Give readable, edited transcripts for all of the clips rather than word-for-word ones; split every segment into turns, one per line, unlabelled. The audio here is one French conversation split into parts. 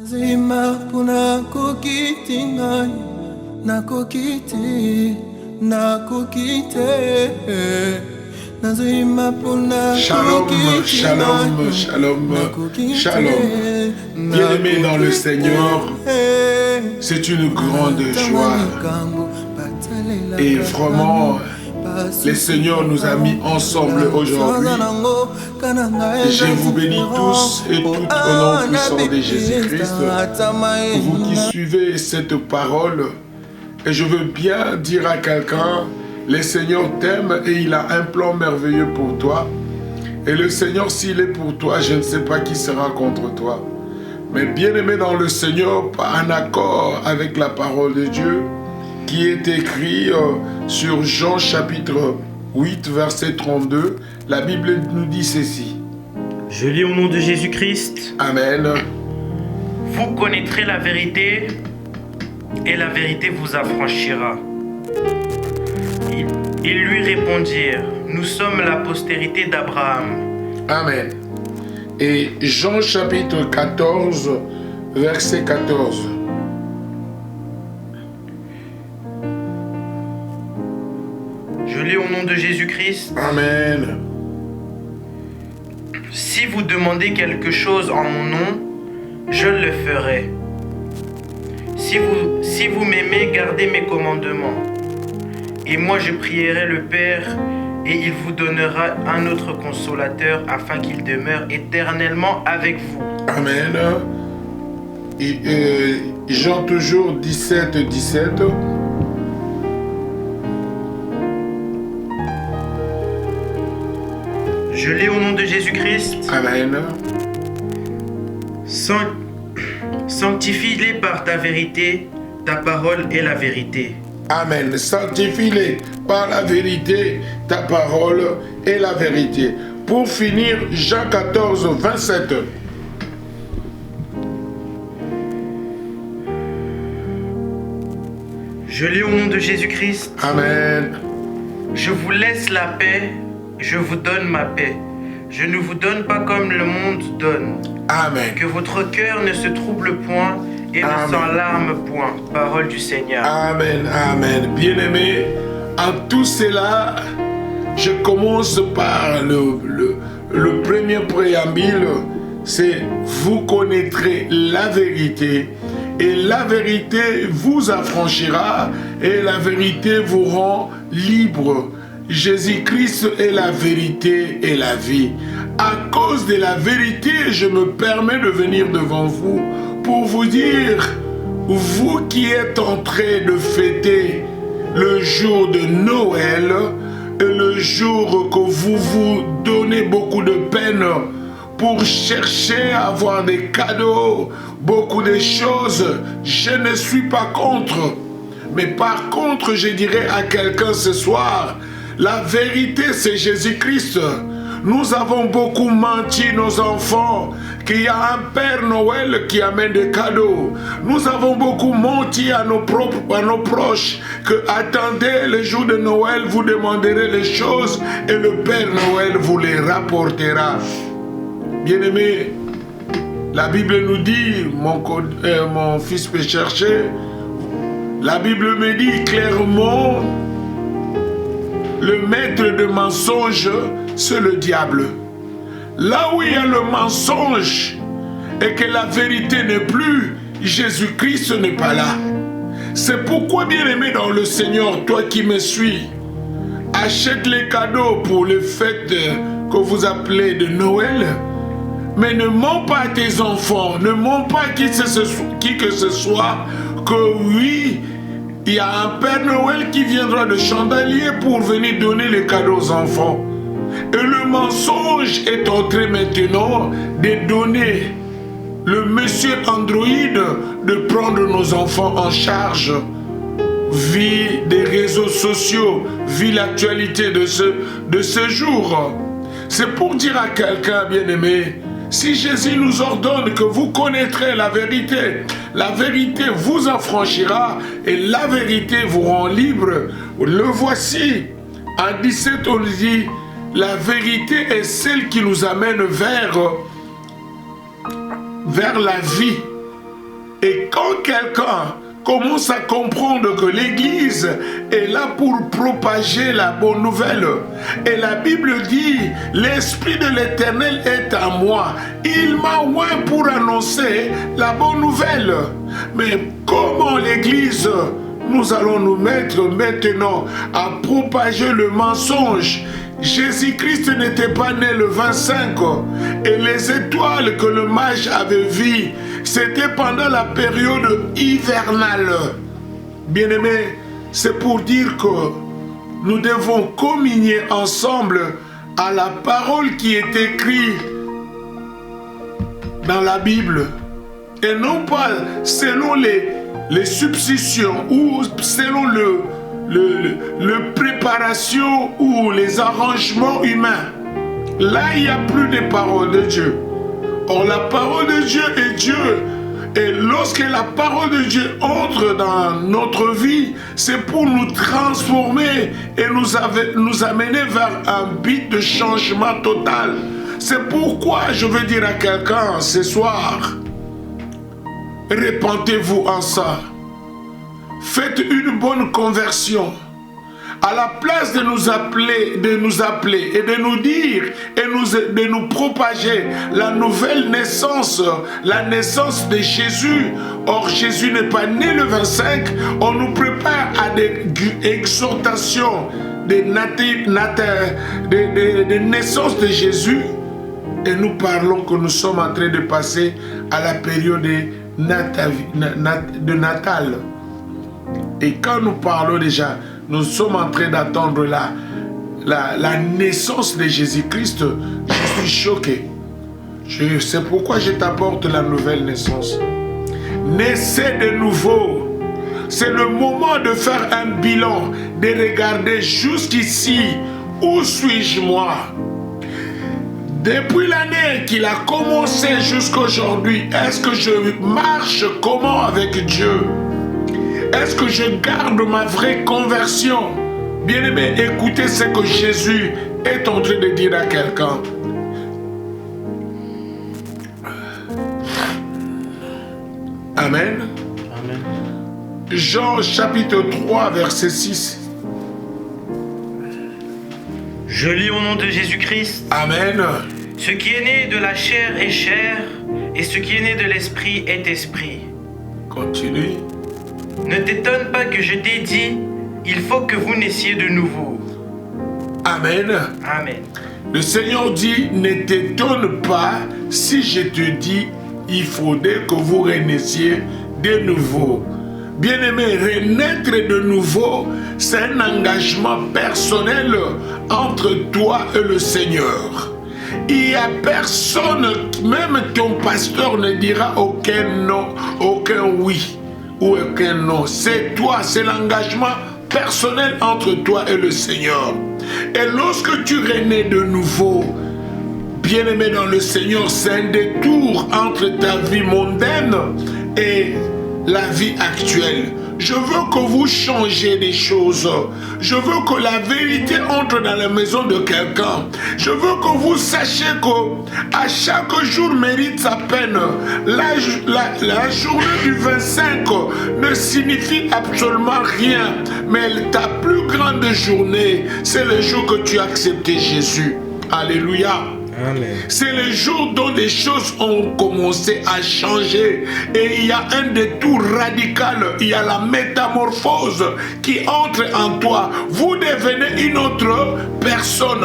Shalom, shalom, shalom, shalom. Bien-aimés dans le Seigneur, c'est une grande joie. Et vraiment, le Seigneur nous a mis ensemble aujourd'hui. Je vous bénis tous et toutes au nom puissant de Jésus-Christ. Vous qui suivez cette parole, et je veux bien dire à quelqu'un, le Seigneur t'aime et il a un plan merveilleux pour toi. Et le Seigneur, s'il est pour toi, je ne sais pas qui sera contre toi. Mais bien-aimé dans le Seigneur, en accord avec la parole de Dieu, qui est écrit sur Jean chapitre 8, verset 32, la Bible nous dit ceci.
Je lis au nom de Jésus-Christ.
Amen.
Vous connaîtrez la vérité et la vérité vous affranchira. Ils lui répondirent, nous sommes la postérité d'Abraham.
Amen. Et Jean chapitre 14, verset 14.
Je lis au nom de Jésus-Christ.
Amen.
Si vous demandez quelque chose en mon nom, je le ferai. Si vous m'aimez, gardez mes commandements. Et moi je prierai le Père, et il vous donnera un autre consolateur, afin qu'il demeure éternellement avec vous.
Amen. Et, Jean toujours 17, 17.
Je lis au nom de Jésus-Christ.
Amen.
Sanctifie-les par ta vérité, ta parole est la vérité.
Amen. Sanctifie-les par la vérité, ta parole est la vérité. Pour finir, Jean 14, 27.
Je lis au nom de Jésus-Christ.
Amen.
Je vous laisse la paix, je vous donne ma paix. Je ne vous donne pas comme le monde donne.
Amen.
Que votre cœur ne se trouble point et ne s'alarme point. Parole du Seigneur.
Amen, amen. Bien-aimés, en tout cela, je commence par le premier préambule, c'est vous connaîtrez la vérité et la vérité vous affranchira et la vérité vous rend libre. Jésus-Christ est la vérité et la vie. À cause de la vérité, je me permets de venir devant vous pour vous dire, vous qui êtes en train de fêter le jour de Noël, et le jour que vous vous donnez beaucoup de peine pour chercher à avoir des cadeaux, beaucoup de choses, je ne suis pas contre. Mais par contre, je dirais à quelqu'un ce soir, la vérité c'est Jésus-Christ. Nous avons beaucoup menti nos enfants qu'il y a un Père Noël qui amène des cadeaux. Nous avons beaucoup menti à nos proches que attendez le jour de Noël, vous demanderez les choses et le Père Noël vous les rapportera. Bien-aimés, la Bible nous dit, mon fils peut chercher, la Bible me dit clairement, le maître de mensonge, c'est le diable. Là où il y a le mensonge et que la vérité n'est plus, Jésus-Christ n'est pas là. C'est pourquoi, bien-aimé dans le Seigneur, toi qui me suis, achète les cadeaux pour les fêtes que vous appelez de Noël, mais ne mens pas à tes enfants, ne mens pas à qui que ce soit, que oui, il y a un Père Noël qui viendra de Chandelier pour venir donner les cadeaux aux enfants. Et le mensonge est en train maintenant de donner le monsieur Android de prendre nos enfants en charge. Vie des réseaux sociaux, vie l'actualité de ce jour. C'est pour dire à quelqu'un, bien-aimé, si Jésus nous ordonne que vous connaîtrez la vérité vous affranchira et la vérité vous rend libre, le voici. En 17, on dit, la vérité est celle qui nous amène vers la vie. Et quand quelqu'un commence à comprendre que l'Église est là pour propager la bonne nouvelle, et la Bible dit, l'Esprit de l'Éternel est à moi, il m'a oint pour annoncer la bonne nouvelle. Mais comment l'Église, nous allons nous mettre maintenant à propager le mensonge? Jésus-Christ n'était pas né le 25 et les étoiles que le mage avait vues, c'était pendant la période hivernale. Bien-aimés, c'est pour dire que nous devons communier ensemble à la parole qui est écrite dans la Bible et non pas selon les substitutions ou selon le préparation ou les arrangements humains. Là, il n'y a plus de parole de Dieu. Or, la parole de Dieu est Dieu. Et lorsque la parole de Dieu entre dans notre vie, c'est pour nous transformer et nous amener vers un but de changement total. C'est pourquoi je veux dire à quelqu'un ce soir, répentez-vous en ça. Faites une bonne conversion. À la place de nous appeler et de nous dire et de nous propager la nouvelle naissance, la naissance de Jésus. Or, Jésus n'est pas né le 25. On nous prépare à des exhortations de naissance de Jésus. Et nous parlons que nous sommes en train de passer à la période de Natal. Et quand nous parlons déjà, nous sommes en train d'attendre la naissance de Jésus-Christ. Je suis choqué. C'est pourquoi je t'apporte la nouvelle naissance. Naissez de nouveau. C'est le moment de faire un bilan, de regarder jusqu'ici. Où suis-je moi? Depuis l'année qu'il a commencé jusqu'à aujourd'hui, est-ce que je marche comment avec Dieu? Est-ce que je garde ma vraie conversion? Bien-aimé, écoutez ce que Jésus est en train de dire à quelqu'un. Amen.
Amen.
Jean chapitre 3, verset 6.
Je lis au nom de Jésus-Christ.
Amen.
Ce qui est né de la chair est chair, et ce qui est né de l'esprit est esprit.
Continue.
Ne t'étonne pas que je t'ai dit, il faut que vous naissiez de nouveau.
Amen.
Amen.
Le Seigneur dit, ne t'étonne pas si je te dis, il faudrait que vous renaissiez de nouveau. Bien-aimé, renaître de nouveau, c'est un engagement personnel entre toi et le Seigneur. Il n'y a personne, même ton pasteur ne dira aucun non, aucun oui ou aucun non. C'est toi, c'est l'engagement personnel entre toi et le Seigneur. Et lorsque tu renais de nouveau, bien-aimé dans le Seigneur, c'est un détour entre ta vie mondaine et la vie actuelle. Je veux que vous changiez des choses. Je veux que la vérité entre dans la maison de quelqu'un. Je veux que vous sachiez que à chaque jour mérite sa peine. La journée du 25 ne signifie absolument rien. Mais ta plus grande journée, c'est le jour que tu as accepté Jésus. Alléluia.
Amen.
C'est le jour dont les choses ont commencé à changer et il y a un détour radical, il y a la métamorphose qui entre en toi. Vous devenez une autre personne.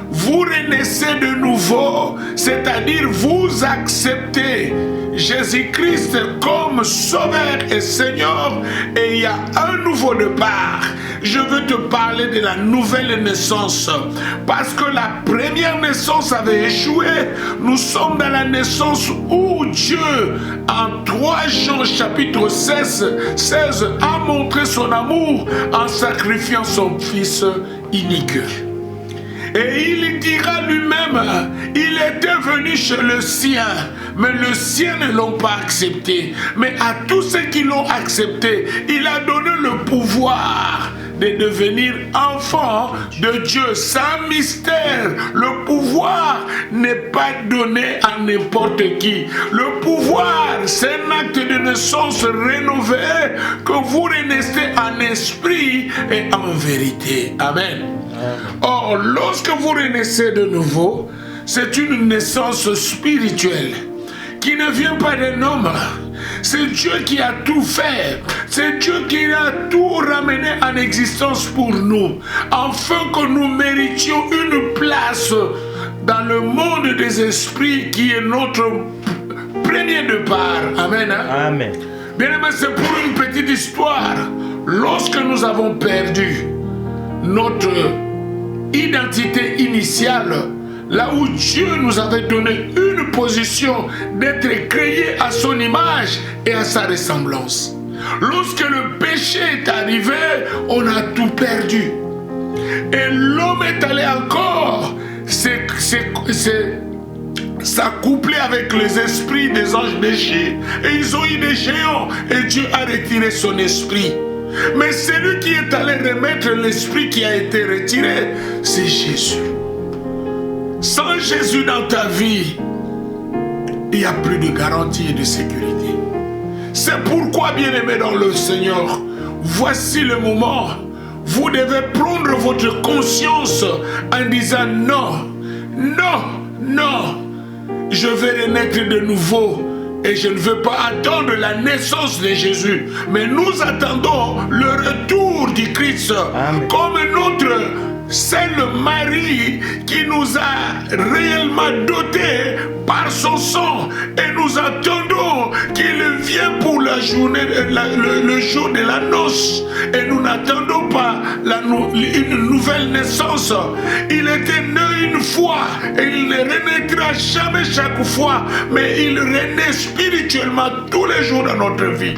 Vous renaissez de nouveau, c'est-à-dire vous acceptez Jésus-Christ comme Sauveur et Seigneur et il y a un nouveau départ. Je veux te parler de la nouvelle naissance parce que la première naissance avait échoué. Nous sommes dans la naissance où Dieu, en 3 Jean chapitre 16, a montré son amour en sacrifiant son Fils unique. Et il dira lui-même, il était venu chez le sien, mais le sien ne l'ont pas accepté. Mais à tous ceux qui l'ont accepté, il a donné le pouvoir de devenir enfant de Dieu. Sans mystère, le pouvoir n'est pas donné à n'importe qui. Le pouvoir, c'est un acte de naissance rénové, que vous renaissez en esprit et en vérité. Amen. Or, lorsque vous renaissez de nouveau, c'est une naissance spirituelle qui ne vient pas d'un homme. C'est Dieu qui a tout fait. C'est Dieu qui a tout ramené en existence pour nous, afin que nous méritions une place dans le monde des esprits qui est notre premier départ. Amen.
Amen.
Bien aimé, c'est pour une petite histoire. Lorsque nous avons perdu notre identité initiale, là où Dieu nous avait donné une position d'être créé à son image et à sa ressemblance. Lorsque le péché est arrivé, on a tout perdu. Et l'homme est allé encore s'accoupler avec les esprits des anges déchus. Et ils ont eu des géants. Et Dieu a retiré son esprit. Mais celui qui est allé remettre l'esprit qui a été retiré, c'est Jésus. Sans Jésus dans ta vie, il n'y a plus de garantie et de sécurité. C'est pourquoi, bien-aimés dans le Seigneur, voici le moment. Vous devez prendre votre conscience en disant non, non, non. Je vais renaître de nouveau. Et je ne veux pas attendre la naissance de Jésus, mais nous attendons le retour du Christ. Amen. Comme notre Saint Marie qui nous a réellement dotés par son sang. Et nous attendons qu'il vienne pour la journée, le jour de la noce. Et nous n'attendons pas une nouvelle naissance. Il était né une fois et il ne renaîtra jamais chaque fois, mais il renaît spirituellement tous les jours dans notre vie.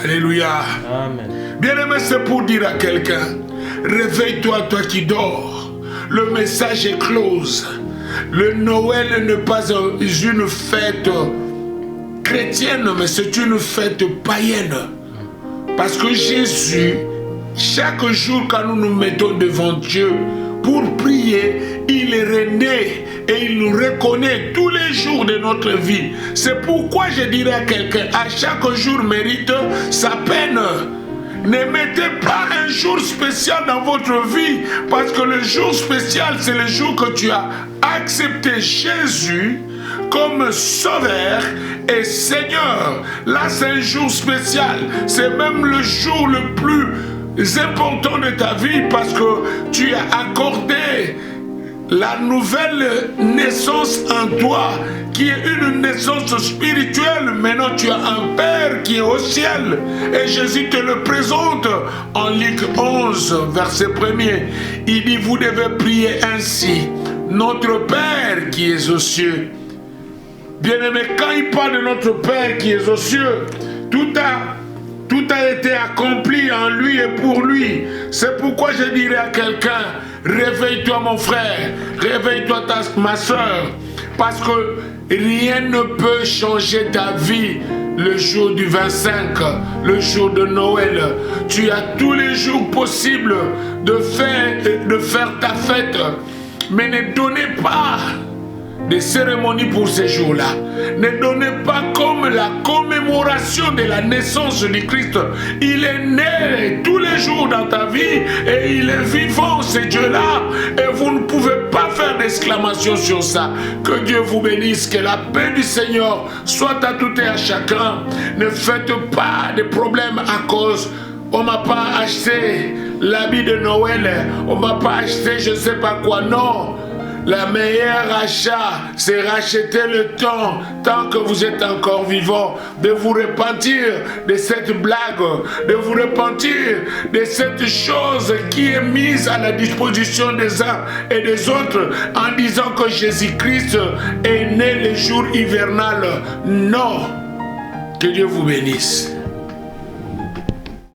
Alléluia. Amen. Bien-aimé, c'est pour dire à quelqu'un, réveille-toi, toi qui dors. Le message est close. Le Noël n'est pas une fête chrétienne, mais c'est une fête païenne. Parce que Jésus, chaque jour quand nous nous mettons devant Dieu pour prier, il est rené et il nous reconnaît tous les jours de notre vie. C'est pourquoi je dirais à quelqu'un, à chaque jour mérite sa peine. Ne mettez pas un jour spécial dans votre vie, parce que le jour spécial, c'est le jour que tu as accepté Jésus comme Sauveur et Seigneur. Là, c'est un jour spécial. C'est même le jour le plus important de ta vie, parce que tu as accordé la nouvelle naissance en toi, qui est une naissance spirituelle. Maintenant tu as un Père qui est au ciel, et Jésus te le présente en Luc 11 verset 1er. Il dit, vous devez prier ainsi: notre Père qui est aux cieux. Bien-aimé, quand il parle de notre Père qui est aux cieux, tout a été accompli en lui et pour lui. C'est pourquoi je dirais à quelqu'un, réveille-toi mon frère, réveille-toi ma soeur, parce que rien ne peut changer ta vie le jour du 25, le jour de Noël. Tu as tous les jours possibles de faire ta fête, mais ne donnez pas des cérémonies pour ces jours-là. Ne donnez pas comme la commémoration de la naissance du Christ. Il est né tous les jours dans ta vie et il est vivant, ce Dieu-là. Et vous ne pouvez pas faire d'exclamation sur ça. Que Dieu vous bénisse, que la paix du Seigneur soit à tout et à chacun. Ne faites pas de problèmes à cause on m'a pas acheté l'habit de Noël, on m'a pas acheté je ne sais pas quoi. Non. La meilleure achat, c'est racheter le temps, tant que vous êtes encore vivant, de vous repentir de cette blague, de vous repentir de cette chose qui est mise à la disposition des uns et des autres, en disant que Jésus-Christ est né le jour hivernal. Non. Que Dieu vous bénisse.